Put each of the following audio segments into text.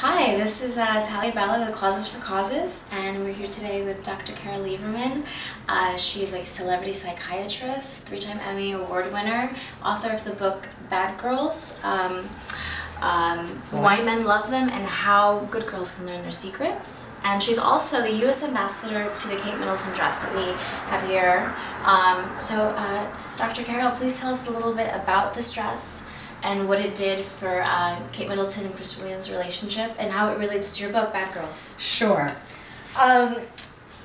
Hi, this is Talia Bella with Clauses for Causes, and we're here today with Dr. Carol Lieberman. She's a celebrity psychiatrist, 3-time Emmy Award winner, author of the book Bad Girls, Why Men Love Them and How Good Girls Can Learn Their Secrets. And she's also the U.S. ambassador to the Kate Middleton Dress that we have here. Dr. Carol, please tell us a little bit about this dress and what it did for Kate Middleton and Prince William's relationship, and how it relates to your book, Bad Girls. Sure.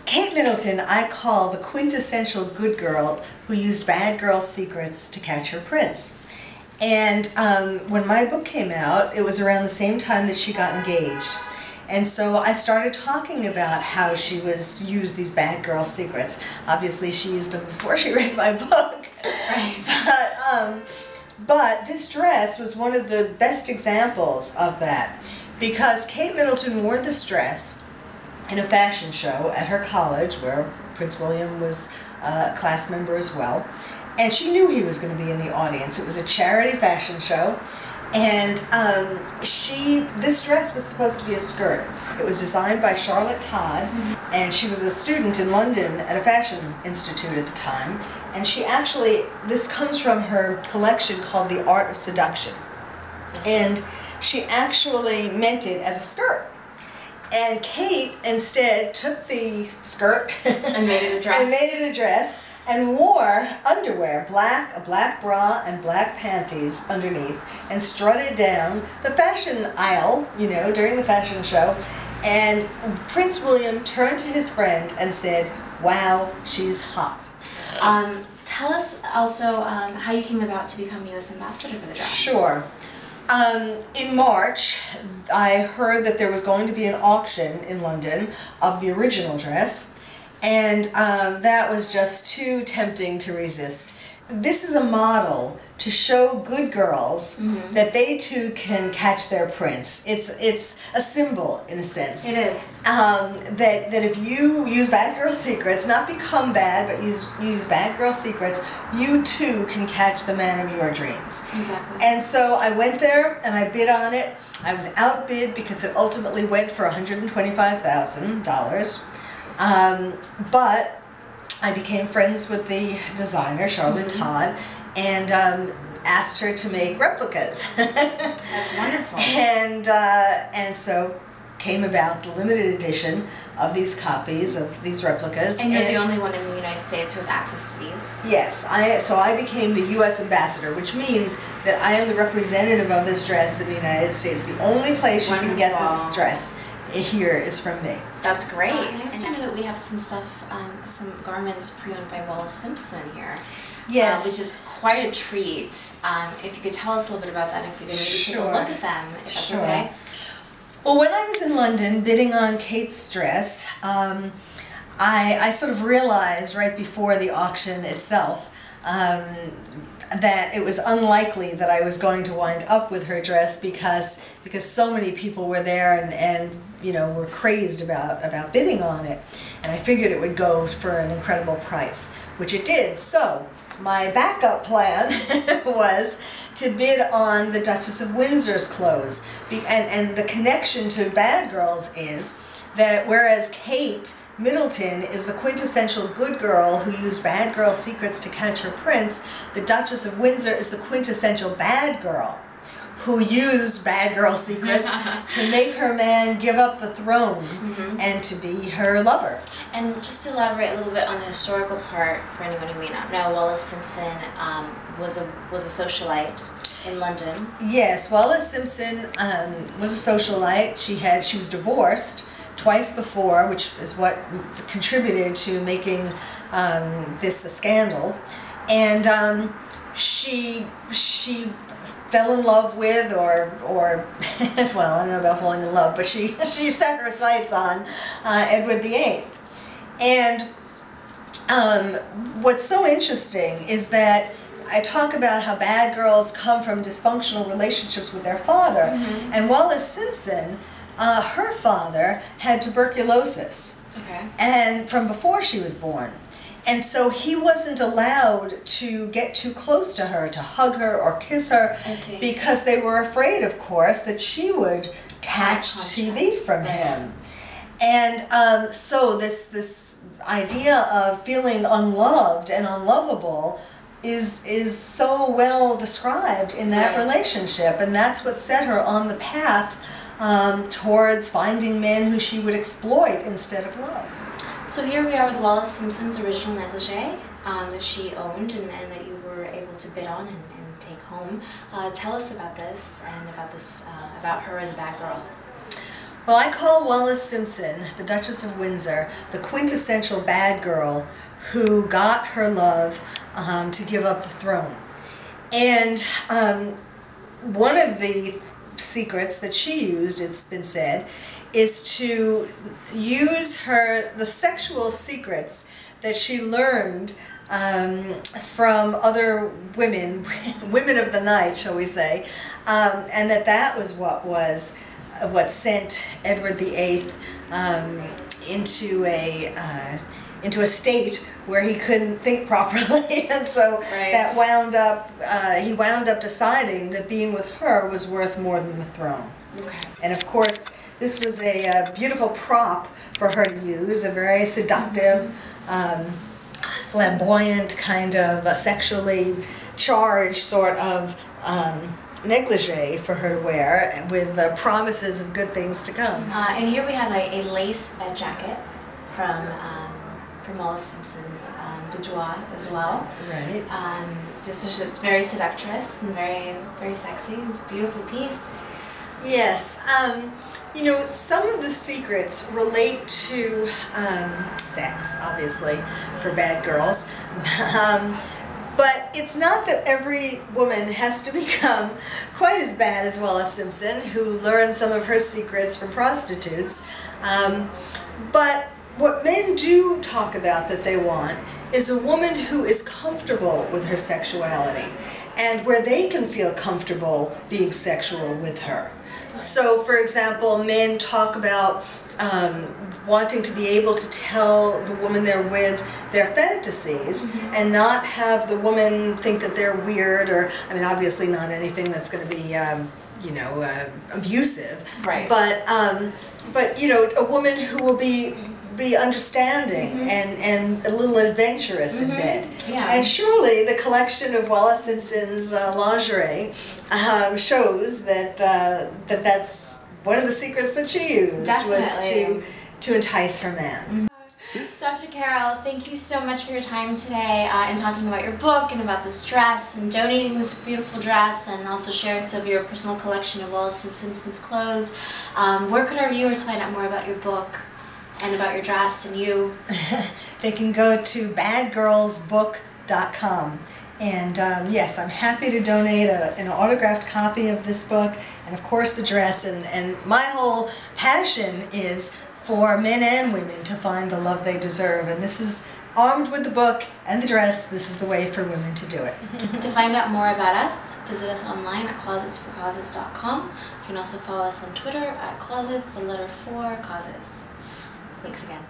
Kate Middleton I call the quintessential good girl who used bad girl secrets to catch her prince. And when my book came out, it was around the same time that she got engaged. And so I started talking about how she used these bad girl secrets. Obviously she used them before she read my book. Right. But this dress was one of the best examples of that, because Kate Middleton wore this dress in a fashion show at her college, where Prince William was a class member as well, and she knew he was going to be in the audience. It was a charity fashion show, and this dress was supposed to be a skirt. It was designed by Charlotte Todd, and she was a student in London at a fashion institute at the time, and she actually, this comes from her collection called The Art of Seduction, and she actually meant it as a skirt. And Kate instead took the skirt and made it a dress. And made it a dress, and wore underwear, a black bra and black panties underneath, and strutted down the fashion aisle, you know, during the fashion show. And Prince William turned to his friend and said, "Wow, she's hot." Tell us also how you came about to become U.S. ambassador for the dress. Sure. In March, I heard that there was going to be an auction in London of the original dress, and that was just too tempting to resist. This is a model to show good girls that they too can catch their prince. It's a symbol, in a sense. It is. That if you use bad girl secrets, not become bad, but use bad girl secrets, you too can catch the man of your dreams. Exactly. And so I went there and I bid on it. I was outbid because it ultimately went for $125,000. But I became friends with the designer, Charlotte Todd, and asked her to make replicas. That's wonderful. And so came about the limited edition of these copies of these replicas. And you're the only one in the United States who has access to these. Yes, so I became the U.S. ambassador, which means that I am the representative of this dress in the United States. The only place you can get this dress here is from me. That's great. And I also know that we have some stuff, some garments pre-owned by Wallis Simpson here. Yes. Which is quite a treat. If you could tell us a little bit about that, if we could maybe take a look at them, if that's okay. Well, when I was in London bidding on Kate's dress, I sort of realized right before the auction itself that it was unlikely that I was going to wind up with her dress because so many people were there and you know, were crazed about bidding on it, and I figured it would go for an incredible price, which it did. So my backup plan was to bid on the Duchess of Windsor's clothes, and the connection to Bad Girls is that whereas Kate Middleton is the quintessential good girl who used bad girl secrets to catch her prince, the Duchess of Windsor is the quintessential bad girl who used bad girl secrets to make her man give up the throne and to be her lover. And just to elaborate a little bit on the historical part, for anyone who may not know, Wallis Simpson was a socialite in London. Yes, Wallis Simpson was a socialite. She was divorced twice before, which is what contributed to making this a scandal. And she fell in love with, or well, I don't know about falling in love, but she set her sights on Edward VIII. And what's so interesting is that I talk about how bad girls come from dysfunctional relationships with their father, and Wallis Simpson, her father had tuberculosis, and from before she was born. And so he wasn't allowed to get too close to her, to hug her or kiss her, because they were afraid, of course, that she would patched TV from him. And so this idea of feeling unloved and unlovable is so well described in that relationship, and that's what set her on the path towards finding men who she would exploit instead of love. So here we are with Wallis Simpson's original negligee that she owned and that you were able to bid on and take home. Tell us about this and about her as a bad girl. Well, I call Wallis Simpson, the Duchess of Windsor, the quintessential bad girl who got her love to give up the throne. And one of the secrets that she used, it's been said, is to use the sexual secrets that she learned from other women, women of the night, shall we say, and that was what sent Edward VIII into a state where he couldn't think properly, and so that he wound up deciding that being with her was worth more than the throne. Okay. And of course, this was a beautiful prop for her to use, a very seductive, flamboyant, kind of sexually charged sort of negligee for her to wear, with promises of good things to come. And here we have a lace bed jacket from Wallis Simpson's boudoir as well. Right. It's very seductress and very sexy. It's a beautiful piece. Yes. You know, some of the secrets relate to sex, obviously, for bad girls. But it's not that every woman has to become quite as bad as Wallis Simpson, who learned some of her secrets from prostitutes. But what men do talk about that they want is a woman who is comfortable with her sexuality and where they can feel comfortable being sexual with her. So, for example, men talk about wanting to be able to tell the woman they're with their fantasies and not have the woman think that they're weird, or, I mean, obviously not anything that's going to be, you know, abusive. Right. But you know, a woman who will be understanding and a little adventurous in bed. Yeah. And surely the collection of Wallis Simpson's lingerie shows that that's one of the secrets that she used. Definitely. Was to entice her man. Dr. Carol, thank you so much for your time today and talking about your book and about this dress and donating this beautiful dress and also sharing some of your personal collection of Wallis Simpson's clothes. Where could our viewers find out more about your book and about your dress and you? They can go to badgirlsbook.com. And yes, I'm happy to donate an autographed copy of this book, and of course the dress, and my whole passion is for men and women to find the love they deserve, and this is, armed with the book and the dress, this is the way for women to do it. To find out more about us, visit us online at closetsforcauses.com. You can also follow us on Twitter at closets, the letter 4, causes. Thanks again.